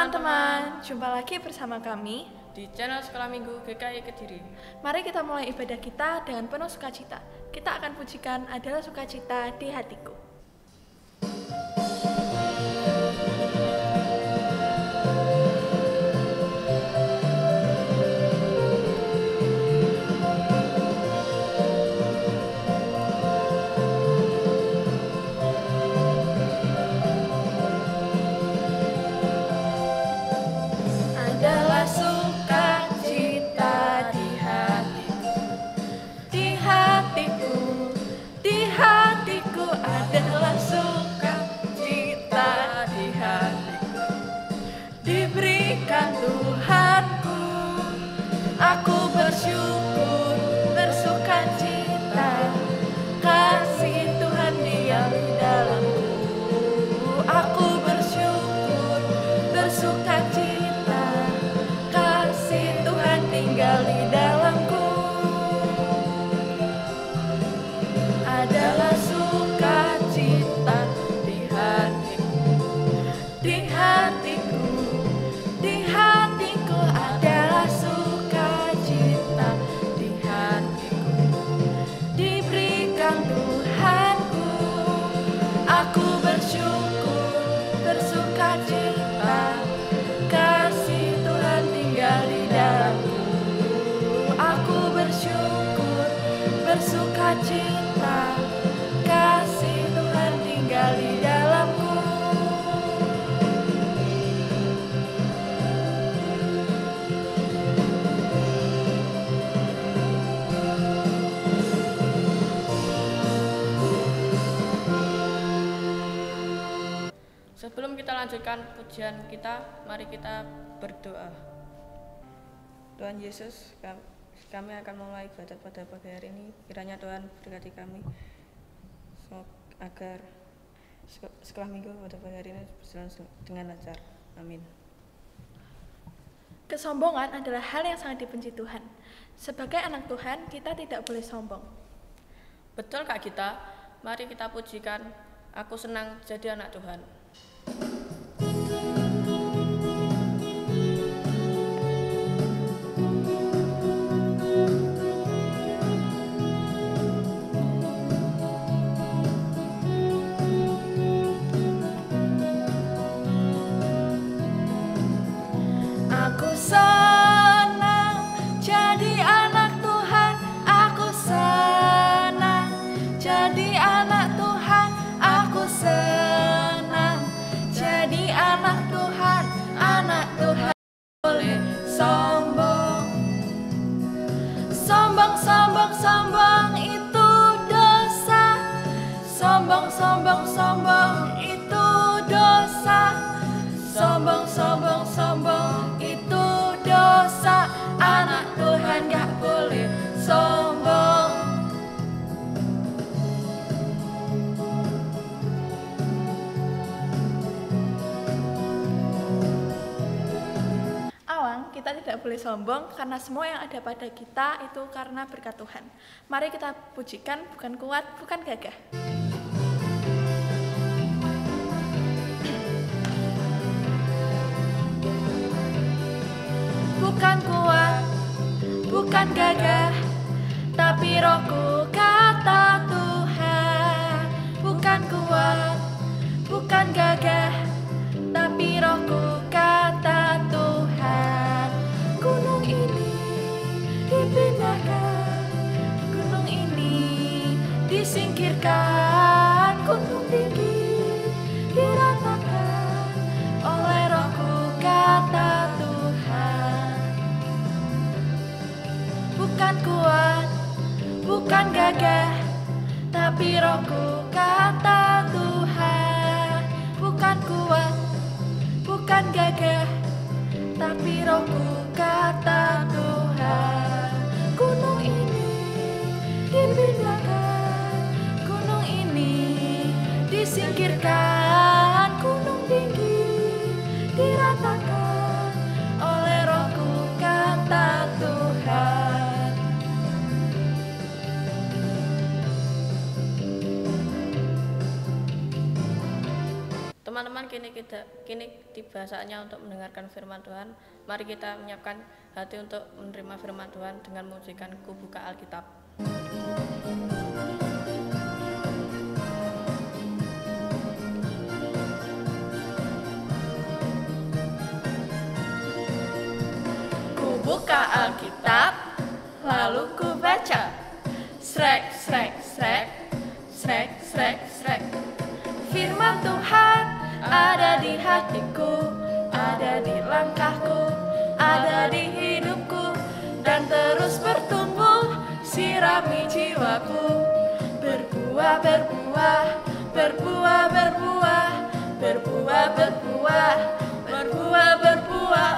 teman-teman, jumpa lagi bersama kami di channel Sekolah Minggu GKI Kediri. Mari kita mulai ibadah kita dengan penuh sukacita. Kita akan pujikan adalah sukacita di hatiku. Adalah sukacita di hatiku, di hatiku, di hatiku. Adalah sukacita di hatiku, diberikan Tuhanku. Aku bersyukur, bersukacita, kasih Tuhan diam di dalamku. Aku bersyukur, bersukacita, kasih Tuhan tinggal di dalamku. Adalah sukacita di hatiku, di hatiku, di hatiku. Adalah sukacita di hatiku, diberikan Tuhanku. Aku bersyukur, bersukacita, kasih Tuhan tinggal di dalamku. Aku bersyukur, bersukacita, kasih Tuhan tinggal di dalamku. Sebelum kita lanjutkan pujian kita, mari kita berdoa. Tuhan Yesus, kami akan mulai ibadah pada pagi hari ini. Kiranya Tuhan berkati kami agar sekolah minggu pada pagi hari ini berjalan dengan lancar. Amin. Kesombongan adalah hal yang sangat dibenci Tuhan. Sebagai anak Tuhan, kita tidak boleh sombong. Betul Kak Gita, mari kita pujikan Aku Senang Jadi Anak Tuhan. Aku senang jadi anak Tuhan. Aku senang jadi anak Tuhan. Aku senang jadi anak Tuhan. Anak Tuhan boleh sombong. Sombong, sombong, sombong itu dosa. Sombong, sombong, sombong itu dosa. Sombong, sombong, sombong itu dosa. Anak Tuhan gak boleh sombong. Awang, kita tidak boleh sombong karena semua yang ada pada kita itu karena berkat Tuhan. Mari kita pujikan, bukan kuat, bukan gagah. Bukan kuat, bukan gagah, tapi rohku kata Tuhan. Bukan kuat, bukan gagah, tapi rohku kata Tuhan. Gunung ini dipindahkan, gunung ini disingkirkan, gunung tinggi diratakan oleh rohku kata Tuhan. Bukan kuat, bukan gagah, tapi rohku kata Tuhan. Bukan kuat, bukan gagah, tapi rohku kata Tuhan. Gunung ini dipindahkan, gunung ini disingkirkan, gunung tinggi diratakan oleh rohku kata Tuhan. Teman-teman kini tiba saatnya untuk mendengarkan firman Tuhan. Mari kita menyiapkan hati untuk menerima firman Tuhan dengan mengujikan Kubuka Alkitab. Kubuka Alkitab, lalu ku baca. Srek, srek, srek, srek, srek, srek. Firman Tuhan ada di hatiku, ada di langkahku, ada di hidupku, dan terus bertumbuh, sirami jiwaku. Berbuah, berbuah, berbuah, berbuah, berbuah, berbuah, berbuah, berbuah.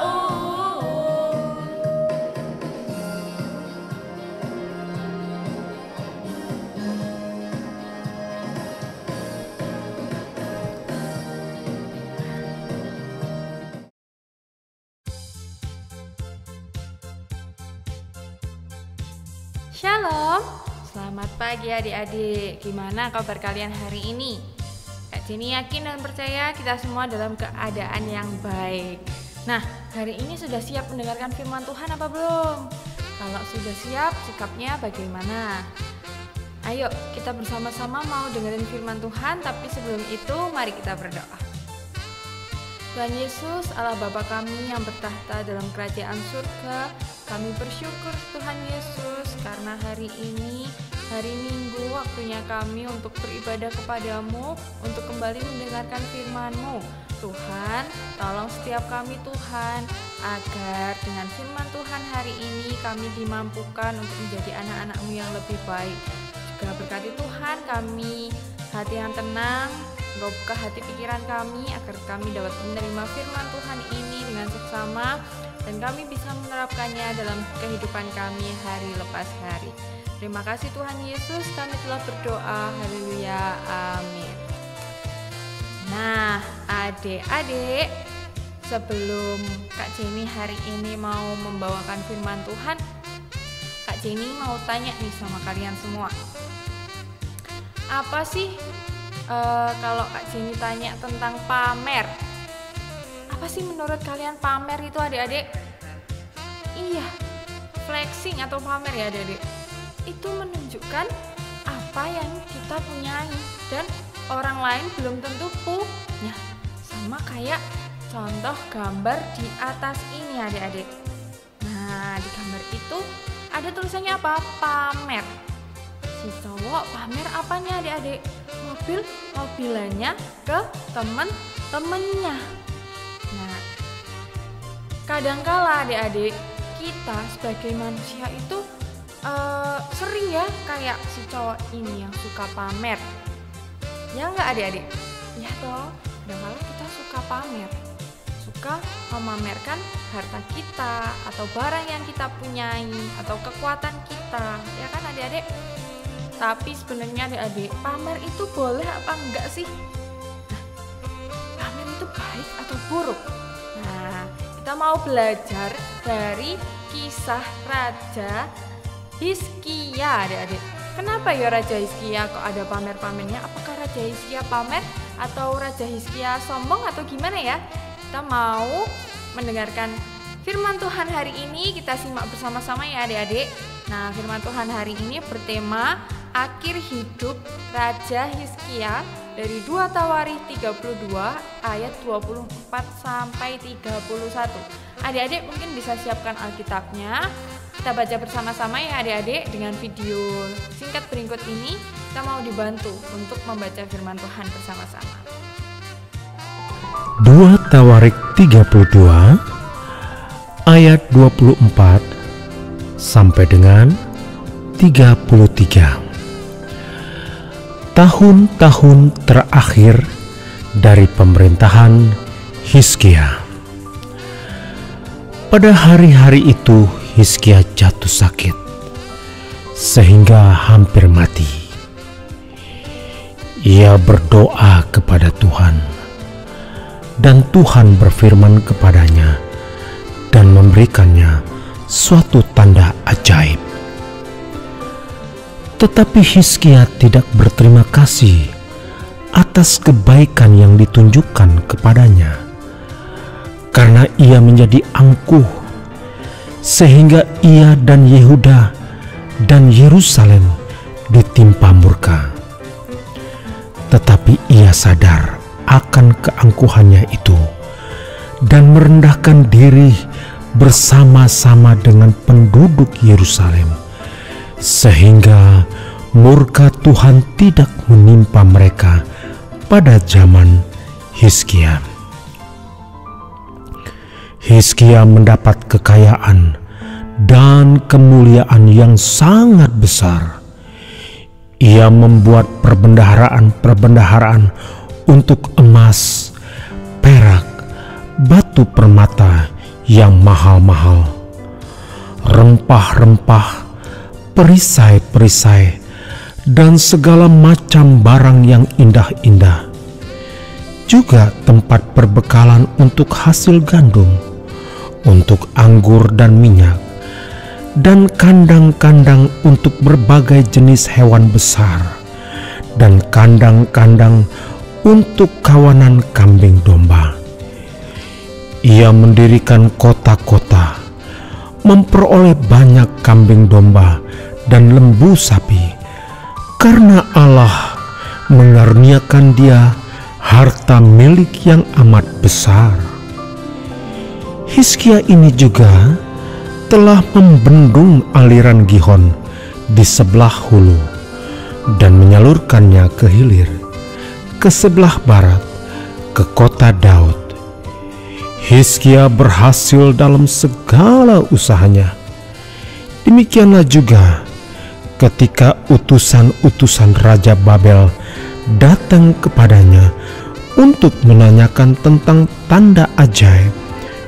Shalom, selamat pagi adik-adik. Gimana kabar kalian hari ini? Kak Jenny yakin dan percaya kita semua dalam keadaan yang baik. Nah, hari ini sudah siap mendengarkan firman Tuhan apa belum? Kalau sudah siap, sikapnya bagaimana? Ayo, kita bersama-sama mau dengerin firman Tuhan, tapi sebelum itu mari kita berdoa. Tuhan Yesus, Allah Bapa kami yang bertahta dalam kerajaan surga, kami bersyukur Tuhan Yesus karena hari ini, hari Minggu, waktunya kami untuk beribadah kepadamu, untuk kembali mendengarkan firman-Mu. Tuhan, tolong setiap kami Tuhan, agar dengan firman Tuhan hari ini kami dimampukan untuk menjadi anak-anak-Mu yang lebih baik. Juga berkati Tuhan kami, hati yang tenang, Engkau buka hati pikiran kami agar kami dapat menerima firman Tuhan ini dengan seksama dan kami bisa menerapkannya dalam kehidupan kami hari lepas hari. Terima kasih Tuhan Yesus, kami telah berdoa. Haleluya, amin. Nah, adik-adik, sebelum Kak Jenny hari ini mau membawakan firman Tuhan, Kak Jenny mau tanya nih sama kalian semua. Apa sih kalau Kak Jenny tanya tentang pamer, apa sih menurut kalian pamer itu adik-adik? Iya, flexing atau pamer ya adik-adik. Itu menunjukkan apa yang kita punyai dan orang lain belum tentu punya. Sama kayak contoh gambar di atas ini adik-adik. Nah, di gambar itu ada tulisannya apa? Pamer. Si cowok pamer apanya adik-adik? Mobilannya ke temen-temennya. Nah, kadangkala adik-adik kita sebagai manusia itu sering ya kayak si cowok ini yang suka pamer. Ya enggak adik-adik? Ya toh, kadangkala kita suka pamer, suka memamerkan harta kita atau barang yang kita punyai atau kekuatan kita, ya kan adik-adik? Tapi sebenarnya adik-adik, pamer itu boleh apa enggak sih? Nah, pamer itu baik atau buruk? Nah, kita mau belajar dari kisah Raja Hizkia adik-adik. Kenapa ya Raja Hizkia kok ada pamer-pamernya? Apakah Raja Hizkia pamer atau Raja Hizkia sombong atau gimana ya? Kita mau mendengarkan firman Tuhan hari ini, kita simak bersama-sama ya adik-adik. Nah, firman Tuhan hari ini bertema akhir hidup Raja Hizkia dari 2 Tawarikh 32 ayat 24 sampai 31. Adik-adik mungkin bisa siapkan Alkitabnya. Kita baca bersama-sama ya adik-adik. Dengan video singkat berikut ini kita mau dibantu untuk membaca firman Tuhan bersama-sama. 2 Tawarikh 32 ayat 24 sampai dengan 33. Tahun-tahun terakhir dari pemerintahan Hizkia. Pada hari-hari itu Hizkia jatuh sakit sehingga hampir mati. Ia berdoa kepada Tuhan dan Tuhan berfirman kepadanya dan memberikannya suatu tanda ajaib. Tetapi Hizkia tidak berterima kasih atas kebaikan yang ditunjukkan kepadanya, karena ia menjadi angkuh, sehingga ia dan Yehuda dan Yerusalem ditimpa murka. Tetapi ia sadar akan keangkuhannya itu dan merendahkan diri bersama-sama dengan penduduk Yerusalem, sehingga murka Tuhan tidak menimpa mereka pada zaman Hizkia. Hizkia mendapat kekayaan dan kemuliaan yang sangat besar. Ia membuat perbendaharaan untuk emas, perak, batu permata yang mahal-mahal, rempah-rempah, perisai-perisai, dan segala macam barang yang indah-indah. Juga tempat perbekalan untuk hasil gandum, untuk anggur dan minyak, dan kandang-kandang untuk berbagai jenis hewan besar, dan kandang-kandang untuk kawanan kambing domba. Ia mendirikan kota-kota, memperoleh banyak kambing domba dan lembu sapi, karena Allah mengaruniakan dia harta milik yang amat besar. Hizkia ini juga telah membendung aliran Gihon di sebelah hulu dan menyalurkannya ke hilir, ke sebelah barat, ke kota Daud. Hizkia berhasil dalam segala usahanya. Demikianlah juga ketika utusan-utusan Raja Babel datang kepadanya untuk menanyakan tentang tanda ajaib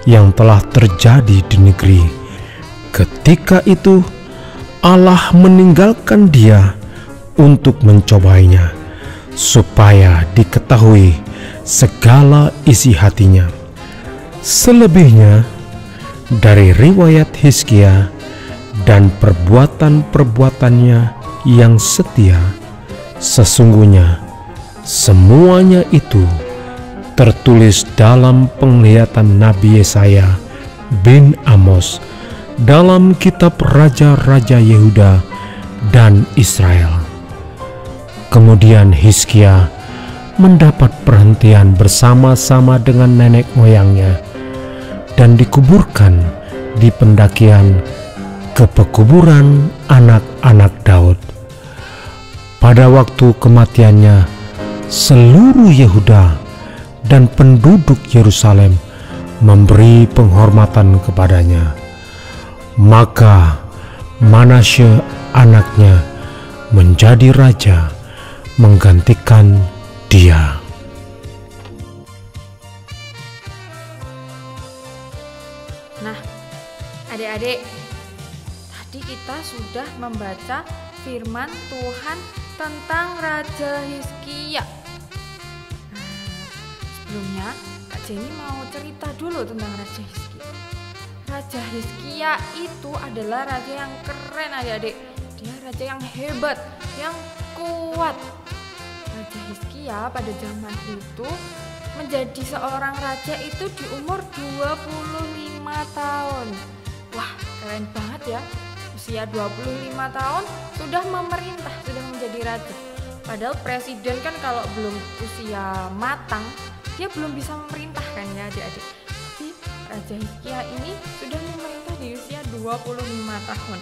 yang telah terjadi di negeri. Ketika itu Allah meninggalkan dia untuk mencobainya, supaya diketahui segala isi hatinya. Selebihnya dari riwayat Hizkia dan perbuatan-perbuatannya yang setia, sesungguhnya semuanya itu tertulis dalam penglihatan Nabi Yesaya bin Amos dalam kitab Raja-Raja Yehuda dan Israel. Kemudian Hizkia mendapat perhentian bersama-sama dengan nenek moyangnya dan dikuburkan di pendakian ke pekuburan anak-anak Daud. Pada waktu kematiannya, seluruh Yehuda dan penduduk Yerusalem memberi penghormatan kepadanya. Maka Manasye anaknya menjadi raja menggantikan dia. Nah, adik-adik, tadi kita sudah membaca firman Tuhan tentang Raja Hizkia. Sebelumnya, Kak Jenny mau cerita dulu tentang Raja Hizkia. Raja Hizkia itu adalah raja yang keren, adik-adik. Dia raja yang hebat, yang kuat. Raja Hizkia pada zaman itu menjadi seorang raja itu di umur 25 tahun. Wah, keren banget ya. Usia 25 tahun sudah memerintah, sudah menjadi raja. Padahal presiden kan kalau belum usia matang, dia belum bisa memerintah kan ya adik-adik. Tapi Raja Hizkia ini sudah memerintah di usia 25 tahun.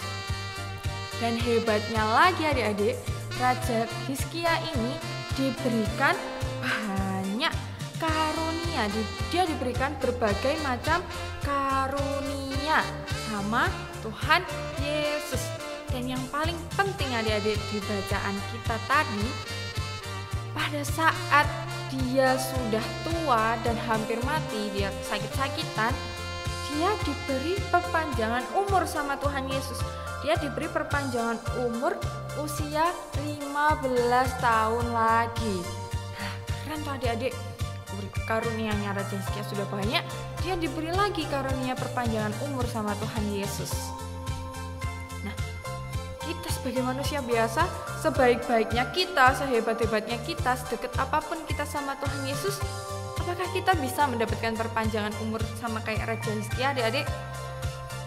Dan hebatnya lagi adik-adik, Raja Hizkia ini diberikan banyak karunia. Dia diberikan berbagai macam karunia sama Tuhan Yesus. Dan yang paling penting adik-adik di bacaan kita tadi, pada saat dia sudah tua dan hampir mati, dia sakit-sakitan, dia diberi perpanjangan umur sama Tuhan Yesus. Dia diberi perpanjangan umur usia 15 tahun lagi. Nah, keren tuh adik-adik. Karunianya Raja Hizkia sudah banyak, dia diberi lagi karunia perpanjangan umur sama Tuhan Yesus. Nah, kita sebagai manusia biasa, sebaik-baiknya kita, sehebat-hebatnya kita, sedekat apapun kita sama Tuhan Yesus, apakah kita bisa mendapatkan perpanjangan umur sama kayak Raja Hizkia, adik-adik?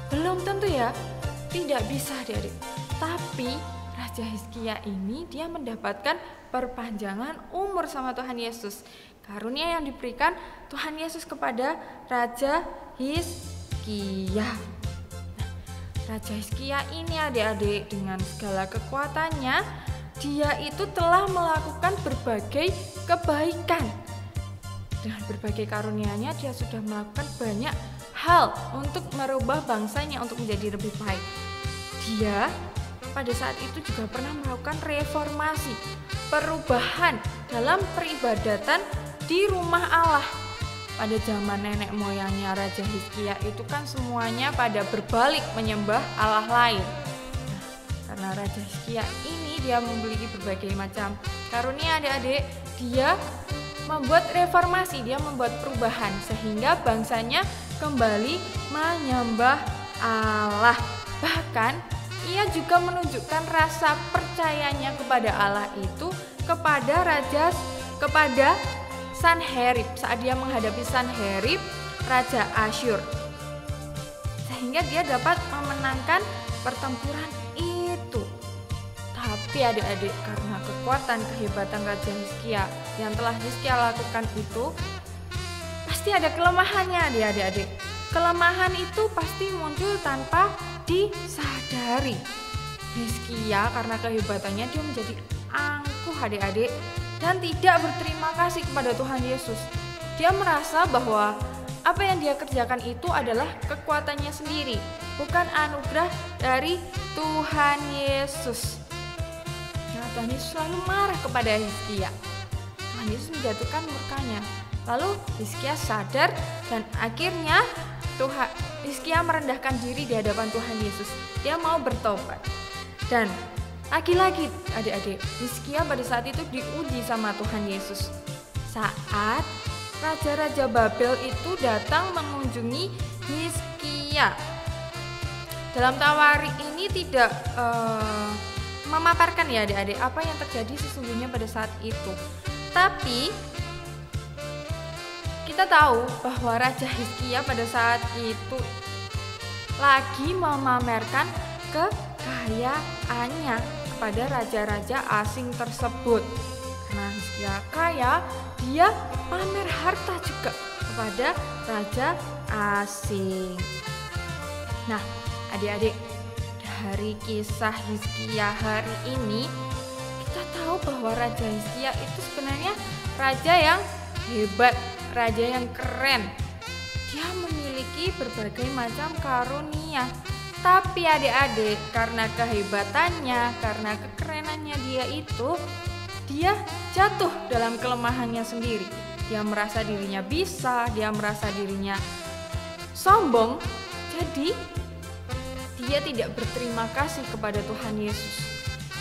Belum tentu ya, tidak bisa adik-adik. Tapi Raja Hizkia ini dia mendapatkan perpanjangan umur sama Tuhan Yesus. Karunia yang diberikan Tuhan Yesus kepada Raja Hizkia. Raja Hizkia ini adik-adik dengan segala kekuatannya, dia itu telah melakukan berbagai kebaikan. Dengan berbagai karunia-Nya dia sudah melakukan banyak hal untuk merubah bangsanya untuk menjadi lebih baik. Dia pada saat itu juga pernah melakukan reformasi, perubahan dalam peribadatan di rumah Allah. Pada zaman nenek moyangnya Raja Hizkia itu kan semuanya pada berbalik menyembah Allah lain. Nah, karena Raja Hizkia ini dia memiliki berbagai macam karunia adik-adik, dia membuat reformasi, dia membuat perubahan sehingga bangsanya kembali menyembah Allah. Bahkan ia juga menunjukkan rasa percayanya kepada Allah itu kepada Sanherib saat dia menghadapi Sanherib, Raja Asyur, sehingga dia dapat memenangkan pertempuran itu. Tapi adik-adik, karena kekuatan kehebatan Raja Hizkia yang telah Hizkia lakukan itu, pasti ada kelemahannya adik-adik. Kelemahan itu pasti muncul tanpa disadari. Hizkia karena kehebatannya dia menjadi angkuh adik-adik dan tidak berterima kasih kepada Tuhan Yesus. Dia merasa bahwa apa yang dia kerjakan itu adalah kekuatannya sendiri, bukan anugerah dari Tuhan Yesus. Nah, Tuhan Yesus selalu marah kepada Hizkia. Tuhan Yesus menjatuhkan murkanya. Lalu Hizkia sadar dan akhirnya Hizkia merendahkan diri di hadapan Tuhan Yesus. Dia mau bertobat. Dan lagi-lagi adik-adik, Hizkia pada saat itu diuji sama Tuhan Yesus. Saat raja-raja Babel itu datang mengunjungi Hizkia. Dalam Tawari ini tidak memaparkan ya adik-adik apa yang terjadi sesungguhnya pada saat itu. Tapi kita tahu bahwa Raja Hizkia pada saat itu lagi memamerkan kekayaannya kepada raja-raja asing tersebut. Karena Hizkia kaya, dia pamer harta juga kepada raja asing. Nah, adik-adik, dari kisah Hizkia hari ini kita tahu bahwa Raja Hizkia itu sebenarnya raja yang hebat, raja yang keren. Dia memiliki berbagai macam karunia. Tapi adik-adik, karena kehebatannya, karena kekerenannya dia jatuh dalam kelemahannya sendiri. Dia merasa dirinya bisa, dia merasa dirinya sombong. Jadi dia tidak berterima kasih kepada Tuhan Yesus.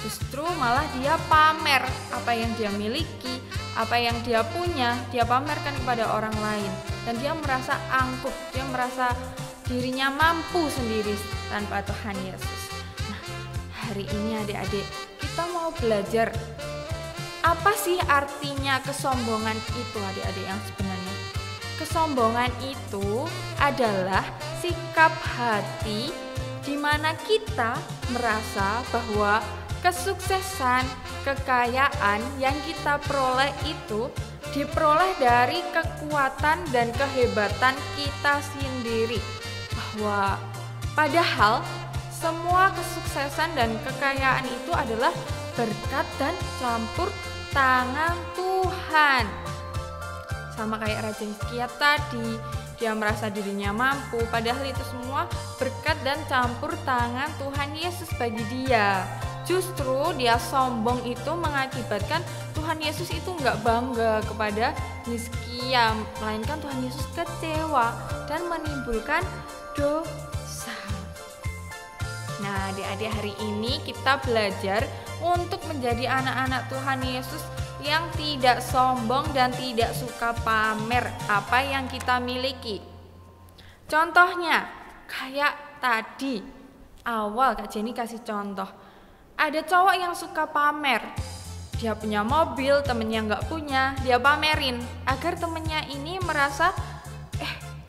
Justru malah dia pamer apa yang dia miliki, apa yang dia punya, dia pamerkan kepada orang lain. Dan dia merasa angkuh, dia merasa dirinya mampu sendiri tanpa Tuhan Yesus. Nah, hari ini adik-adik, kita mau belajar apa sih artinya kesombongan itu adik-adik yang sebenarnya. Kesombongan itu adalah sikap hati di mana kita merasa bahwa kesuksesan, kekayaan yang kita peroleh itu diperoleh dari kekuatan dan kehebatan kita sendiri. Bahwa padahal semua kesuksesan dan kekayaan itu adalah berkat dan campur tangan Tuhan. Sama kayak Raja Hizkia tadi, dia merasa dirinya mampu, padahal itu semua berkat dan campur tangan Tuhan Yesus bagi dia. Justru dia sombong itu mengakibatkan Tuhan Yesus itu nggak bangga kepada Hizkia, melainkan Tuhan Yesus kecewa dan menimbulkan dosa. Nah, adik-adik, hari ini kita belajar untuk menjadi anak-anak Tuhan Yesus yang tidak sombong dan tidak suka pamer apa yang kita miliki. Contohnya, kayak tadi awal Kak Jenny kasih contoh. Ada cowok yang suka pamer. Dia punya mobil, temennya nggak punya, dia pamerin agar temennya ini merasa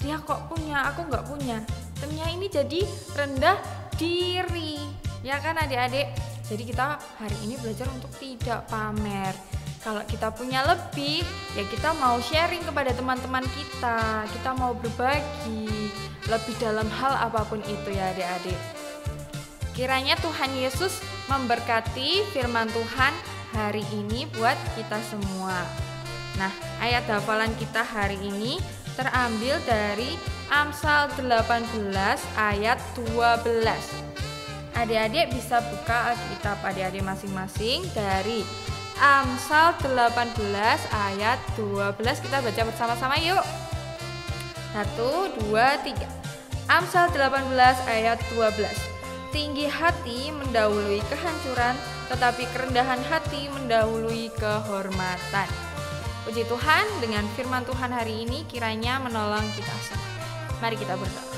dia kok punya, aku nggak punya. Temennya ini jadi rendah diri, ya kan adik-adik? Jadi kita hari ini belajar untuk tidak pamer. Kalau kita punya lebih, ya kita mau sharing kepada teman-teman kita mau berbagi lebih dalam hal apapun itu ya adik-adik. Kiranya Tuhan Yesus memberkati firman Tuhan hari ini buat kita semua. Nah, ayat hafalan kita hari ini terambil dari Amsal 18 ayat 12. Adik-adik bisa buka Alkitab adik-adik masing-masing dari Amsal 18 ayat 12. Kita baca bersama-sama yuk. 1, 2, 3. Amsal 18 ayat 12. Tinggi hati mendahului kehancuran, tetapi kerendahan hati mendahului kehormatan. Puji Tuhan, dengan firman Tuhan hari ini kiranya menolong kita semua. Mari kita berdoa.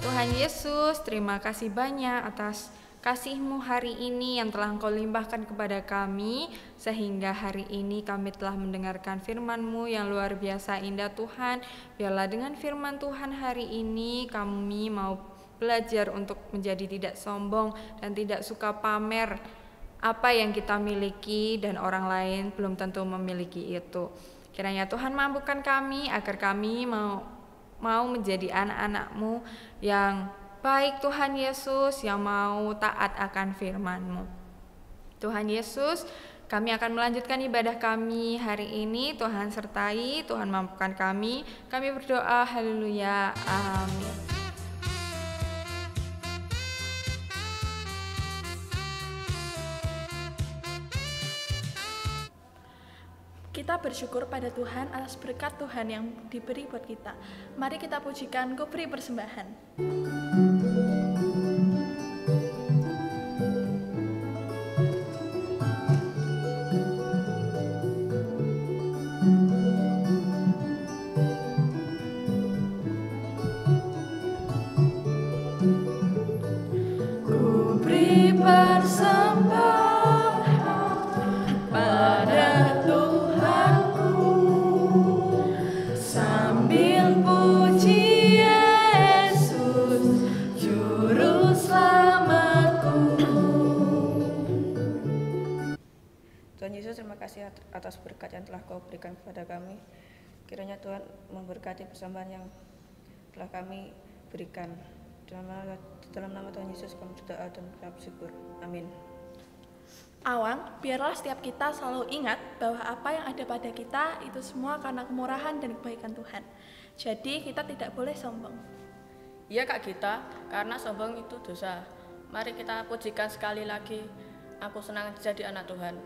Tuhan Yesus, terima kasih banyak atas kasih-Mu hari ini yang telah Engkau limpahkan kepada kami, sehingga hari ini kami telah mendengarkan firman-Mu yang luar biasa indah Tuhan. Biarlah dengan firman Tuhan hari ini kami mau belajar untuk menjadi tidak sombong dan tidak suka pamer apa yang kita miliki dan orang lain belum tentu memiliki itu. Kiranya Tuhan mampukan kami agar kami mau menjadi anak-anak-Mu yang baik Tuhan Yesus, yang mau taat akan firman-Mu. Tuhan Yesus, kami akan melanjutkan ibadah kami hari ini. Tuhan sertai, Tuhan mampukan kami. Kami berdoa, haleluya, amin. Kita bersyukur pada Tuhan atas berkat Tuhan yang diberi buat kita. Mari kita pujikan, Ku beri persembahan. Ku beri persembahan pada Tuhan Yesus, terima kasih atas berkat yang telah Kau berikan kepada kami. Kiranya Tuhan memberkati persembahan yang telah kami berikan. Dalam nama Tuhan Yesus kami berdoa dan mengucap syukur. Amin. Awang, biarlah setiap kita selalu ingat bahwa apa yang ada pada kita itu semua karena kemurahan dan kebaikan Tuhan. Jadi kita tidak boleh sombong. Iya Kak Gita, karena sombong itu dosa. Mari kita pujikan sekali lagi. Aku senang jadi anak Tuhan.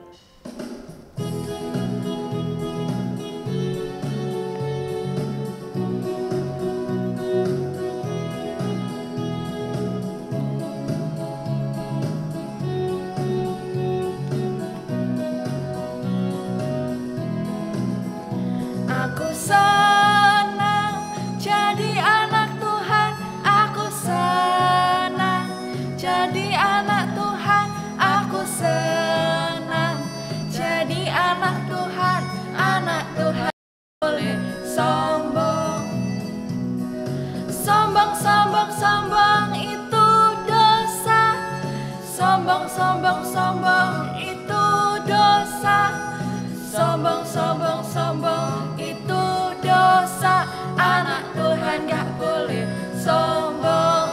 Aku senang jadi anak Tuhan. Aku senang jadi anak Tuhan. Aku senang jadi anak Tuhan. Anak Tuhan boleh sombong. Sombong, sombong, sombong itu dosa. Sombong, sombong, sombong itu dosa. Sombong, sombong, sombong itu dosa. Anak Tuhan gak boleh sombong.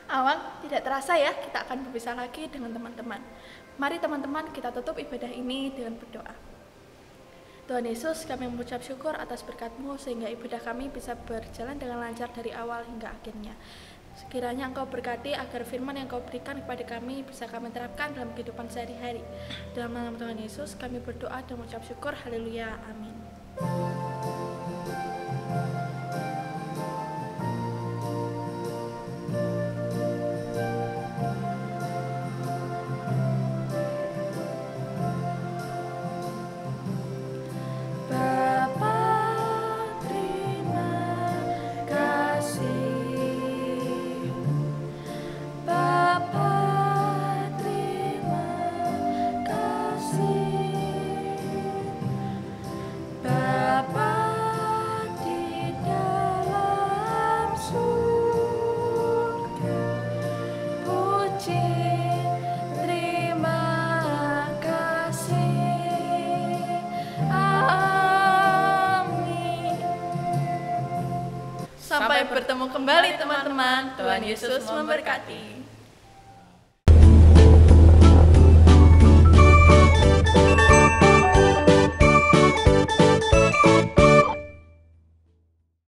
Awang, tidak terasa ya kita akan berpisah lagi dengan teman-teman. Mari teman-teman kita tutup ibadah ini dengan berdoa. Tuhan Yesus, kami mengucap syukur atas berkat-Mu sehingga ibadah kami bisa berjalan dengan lancar dari awal hingga akhirnya. Sekiranya Engkau berkati agar firman yang Kau berikan kepada kami bisa kami terapkan dalam kehidupan sehari-hari. Dalam nama Tuhan Yesus kami berdoa dan mengucap syukur. Haleluya. Amin. bertemu kembali teman-teman. Tuhan Yesus memberkati.